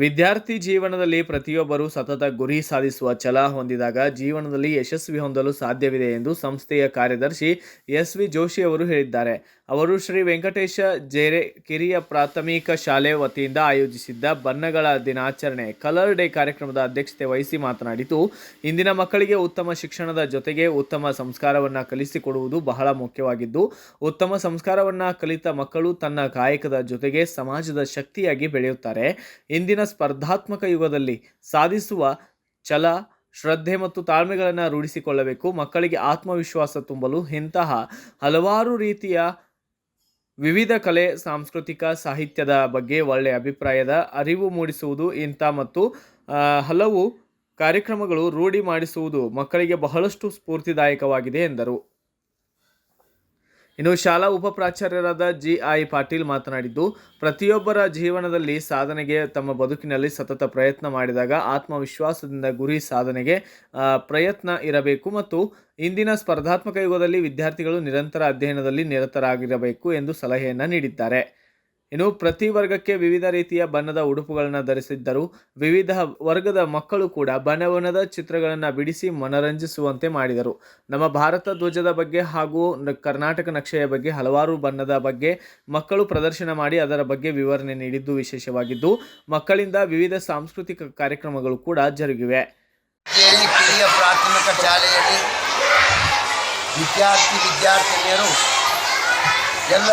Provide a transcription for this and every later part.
ವಿದ್ಯಾರ್ಥಿ ಜೀವನದಲ್ಲಿ ಪ್ರತಿಯೊಬ್ಬರೂ ಸತತ ಗುರಿ ಸಾಧಿಸುವ ಛಲ ಹೊಂದಿದಾಗ ಜೀವನದಲ್ಲಿ ಯಶಸ್ವಿ ಹೊಂದಲು ಸಾಧ್ಯವಿದೆ ಎಂದು ಸಂಸ್ಥೆಯ ಕಾರ್ಯದರ್ಶಿ ಎಸ್.ವಿ. ಜೋಶಿ ಅವರು ಹೇಳಿದ್ದಾರೆ. ಅವರು ಶ್ರೀ ವೆಂಕಟೇಶ ಜೇರೆ ಕಿರಿಯ ಪ್ರಾಥಮಿಕ ಶಾಲೆ ವತಿಯಿಂದ ಆಯೋಜಿಸಿದ್ದ ಬಣ್ಣಗಳ ದಿನಾಚರಣೆ ಕಲರ್ ಡೇ ಕಾರ್ಯಕ್ರಮದ ಅಧ್ಯಕ್ಷತೆ ವಹಿಸಿ ಮಾತನಾಡಿತು. ಇಂದಿನ ಮಕ್ಕಳಿಗೆ ಉತ್ತಮ ಶಿಕ್ಷಣದ ಜೊತೆಗೆ ಉತ್ತಮ ಸಂಸ್ಕಾರವನ್ನು ಕಲಿಸಿಕೊಡುವುದು ಬಹಳ ಮುಖ್ಯವಾಗಿದ್ದು, ಉತ್ತಮ ಸಂಸ್ಕಾರವನ್ನು ಕಲಿತ ಮಕ್ಕಳು ತನ್ನ ಕಾಯಕದ ಜೊತೆಗೆ ಸಮಾಜದ ಶಕ್ತಿಯಾಗಿ ಬೆಳೆಯುತ್ತಾರೆ. ಇಂದಿನ ಸ್ಪರ್ಧಾತ್ಮಕ ಯುಗದಲ್ಲಿ ಸಾಧಿಸುವ ಛಲ, ಶ್ರದ್ಧೆ ಮತ್ತು ತಾಳ್ಮೆಗಳನ್ನು ರೂಢಿಸಿಕೊಳ್ಳಬೇಕು. ಮಕ್ಕಳಿಗೆ ಆತ್ಮವಿಶ್ವಾಸ ತುಂಬಲು ಇಂತಹ ಹಲವಾರು ರೀತಿಯ ವಿವಿಧ ಕಲೆ, ಸಾಂಸ್ಕೃತಿಕ, ಸಾಹಿತ್ಯದ ಬಗ್ಗೆ ಒಳ್ಳೆಯ ಅಭಿಪ್ರಾಯದ ಅರಿವು ಮೂಡಿಸುವುದು ಮತ್ತು ಹಲವು ಕಾರ್ಯಕ್ರಮಗಳು ರೂಢಿ ಮಾಡಿಸುವುದು ಮಕ್ಕಳಿಗೆ ಬಹಳಷ್ಟು ಸ್ಫೂರ್ತಿದಾಯಕವಾಗಿದೆ ಎಂದರು. ಇನ್ನು ಶಾಲಾ ಉಪಪ್ರಾಚಾರ್ಯರಾದ ಜಿ.ಐ. ಪಾಟೀಲ್ ಮಾತನಾಡಿದ್ದು, ಪ್ರತಿಯೊಬ್ಬರ ಜೀವನದಲ್ಲಿ ಸಾಧನೆಗೆ ತಮ್ಮ ಬದುಕಿನಲ್ಲಿ ಸತತ ಪ್ರಯತ್ನ ಮಾಡಿದಾಗ ಆತ್ಮವಿಶ್ವಾಸದಿಂದ ಗುರಿ ಸಾಧನೆಗೆ ಪ್ರಯತ್ನ ಇರಬೇಕು ಮತ್ತು ಇಂದಿನ ಸ್ಪರ್ಧಾತ್ಮಕ ಯುಗದಲ್ಲಿ ವಿದ್ಯಾರ್ಥಿಗಳು ನಿರಂತರ ಅಧ್ಯಯನದಲ್ಲಿ ನಿರತರಾಗಿರಬೇಕು ಎಂದು ಸಲಹೆಯನ್ನು ನೀಡಿದ್ದಾರೆ. ಇನ್ನು ಪ್ರತಿ ವರ್ಗಕ್ಕೆ ವಿವಿಧ ರೀತಿಯ ಬಣ್ಣದ ಉಡುಪುಗಳನ್ನು ಧರಿಸಿದ್ದರು. ವಿವಿಧ ವರ್ಗದ ಮಕ್ಕಳು ಕೂಡ ಬಣ್ಣದ ಚಿತ್ರಗಳನ್ನು ಬಿಡಿಸಿ ಮನರಂಜಿಸುವಂತೆ ಮಾಡಿದರು. ನಮ್ಮ ಭಾರತ ಧ್ವಜದ ಬಗ್ಗೆ ಹಾಗೂ ಕರ್ನಾಟಕ ನಕ್ಷೆಯ ಬಗ್ಗೆ ಹಲವಾರು ಬಣ್ಣದ ಬಗ್ಗೆ ಮಕ್ಕಳು ಪ್ರದರ್ಶನ ಮಾಡಿ ಅದರ ಬಗ್ಗೆ ವಿವರಣೆ ನೀಡಿದ್ದು ವಿಶೇಷವಾಗಿದ್ದು, ಮಕ್ಕಳಿಂದ ವಿವಿಧ ಸಾಂಸ್ಕೃತಿಕ ಕಾರ್ಯಕ್ರಮಗಳು ಕೂಡ ಜರುಗಿವೆ. ಕಿರಿಯ ಪ್ರಾಥಮಿಕ ಶಾಲೆಯಲ್ಲಿ ವಿದ್ಯಾರ್ಥಿನಿಯರು ಎಲ್ಲ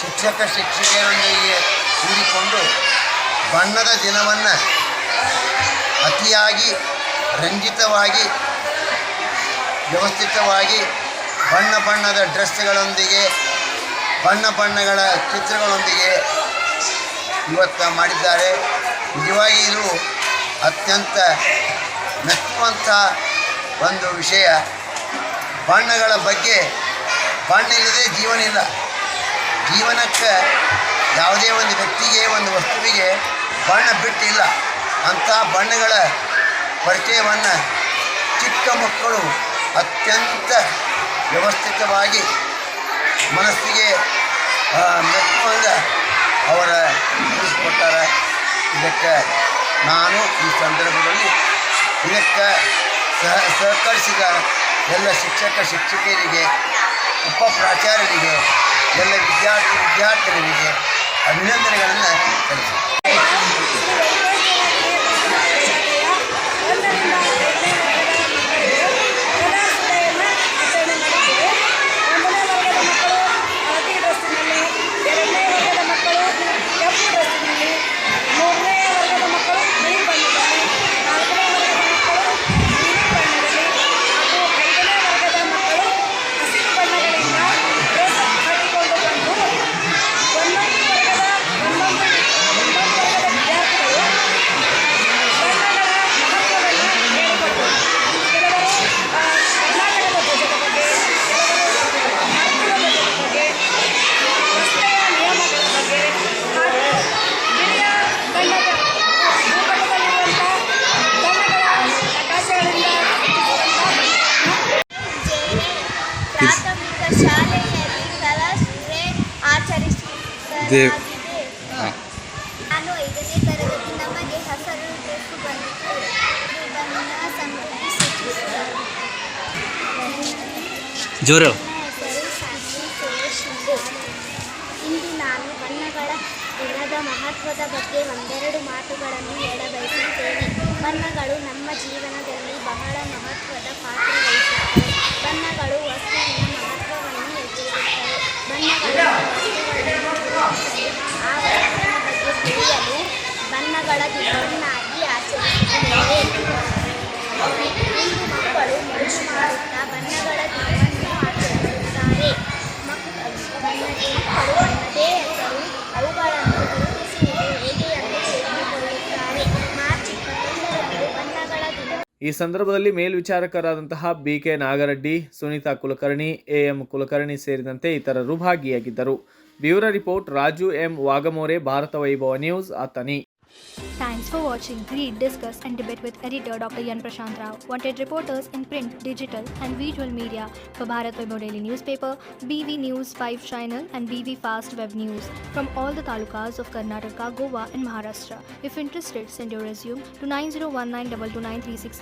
ಶಿಕ್ಷಕಿಯರೊಂದಿಗೆ ಕೂಡಿಕೊಂಡು ಬಣ್ಣದ ದಿನವನ್ನು ಅತಿಯಾಗಿ ರಂಜಿತವಾಗಿ ವ್ಯವಸ್ಥಿತವಾಗಿ ಬಣ್ಣದ ಡ್ರೆಸ್ಗಳೊಂದಿಗೆ ಬಣ್ಣಗಳ ಚಿತ್ರಗಳೊಂದಿಗೆ ಇವತ್ತು ಮಾಡಿದ್ದಾರೆ. ನಿಜವಾಗಿ ಇದು ಅತ್ಯಂತ ಮೆಚ್ಚುವಂಥ ಒಂದು ವಿಷಯ. ಬಣ್ಣಗಳ ಬಗ್ಗೆ ಬಣ್ಣ ಇಲ್ಲದೆ ಜೀವನ ಇಲ್ಲ. ಜೀವನಕ್ಕೆ ಯಾವುದೇ ಒಂದು ವ್ಯಕ್ತಿಗೆ, ಒಂದು ವಸ್ತುವಿಗೆ ಬಣ್ಣ ಬಿಟ್ಟಿಲ್ಲ. ಅಂಥ ಬಣ್ಣಗಳ ಪರಿಚಯವನ್ನು ಚಿಕ್ಕ ಮಕ್ಕಳು ಅತ್ಯಂತ ವ್ಯವಸ್ಥಿತವಾಗಿ ಮನಸ್ಸಿಗೆ ಮೆಚ್ಚುವಂಗೆ ಅವರ ತಿಳಿಸ್ಕೊಟ್ಟಾರೆ. ಇದಕ್ಕೆ ನಾನು ಈ ಸಂದರ್ಭದಲ್ಲಿ ಇದಕ್ಕೆ ಸಹಕರಿಸಿದ ಎಲ್ಲ ಶಿಕ್ಷಕಿಯರಿಗೆ, ಉಪಪ್ರಾಚಾರ್ಯರಿಗೆ, ಎಲ್ಲ ವಿದ್ಯಾರ್ಥಿನಿಯರಿಗೆ ಅಭಿನಂದನೆಗಳನ್ನು ಸಲ್ಲಿಸುತ್ತೇನೆ. ಪ್ರಾಥಮಿಕ ಶಾಲೆಯಲ್ಲಿ ಕಲರ್ಸ್ ಡೇ ಆಚರಿಸಲಾಗಿದೆ. ನಾನು 5ನೇ ತರಗತಿ. ನಮಗೆ ಹಸಿರು ಡ್ರೆಸ್ ಬಂದಿತ್ತು. ಬಣ್ಣ ಸಮೃದ್ಧಿ ಸೂಚಿಸುತ್ತದೆ. ಇಂದು ನಾನು ಬಣ್ಣಗಳ ದಿನದ ಮಹತ್ವದ ಬಗ್ಗೆ ಒಂದೆರಡು ಮಾತುಗಳನ್ನು ಹೇಳಬಯಸುತ್ತೇನೆ. ಬಣ್ಣಗಳು ನಮ್ಮ ಜೀವನದಲ್ಲಿ ಬಹಳ ಮಹತ್ವದ ಪಾತ್ರ ವಹಿಸುತ್ತವೆ. ಬಣ್ಣಗಳು ವಸ್ತುವಿನ ಮಹತ್ವವನ್ನು ಹೆಚ್ಚಿಸುತ್ತವೆ. ಬಣ್ಣಗಳು ವಸ್ತುಗಳನ್ನು ಗುರುತಿಸಲು, ಆ ವಸ್ತುವಿನ ಬಗ್ಗೆ ತಿಳಿಯಲು ಬಣ್ಣಗಳ ದಿನವನ್ನಾಗಿ ಆಚರಿಸುತ್ತೇವೆ. ಇಂದು ಮಕ್ಕಳು ಮರುಳು ಮಾಡುತ್ತಾ ಬಣ್ಣಗಳ ದಿನವನ್ನು ಆಚರಿಸುತ್ತಾರೆ. ಮಕ್ಕಳು ಬಣ್ಣದೇ ಹೆಸರು, ಅವುಗಳನ್ನು ಗುರುತಿಸುವುದು ಹೇಗೆ ಎಂದು ತಿಳಿದುಕೊಳ್ಳುತ್ತಾರೆ. ಮಾರ್ಚ್ 21ರಂದು ಬಣ್ಣಗಳ ದಿನ. ಈ ಸಂದರ್ಭದಲ್ಲಿ ಮೇಲ್ವಿಚಾರಕರಾದಂತಹ ಬಿ.ಕೆ. ನಾಗರೆಡ್ಡಿ, ಸುನೀತಾ ಕುಲಕರ್ಣಿ, ಎ.ಎಂ. ಕುಲಕರ್ಣಿ ಸೇರಿದಂತೆ ಇತರರು ಭಾಗಿಯಾಗಿದ್ದರು. Bureau report Raju M. Wagmore, Bharat Vaibhav news, Athani. Thanks for watching Read, Discuss and Debate with editor Dr. Yan Prashant Rao. Wanted reporters in print, digital and visual media for Bharat Vaibhav Daily Newspaper, BV News 5 Channel and BV Fast Web News from all the talukas of Karnataka, Goa and Maharashtra. If interested, send your resume to 9019229369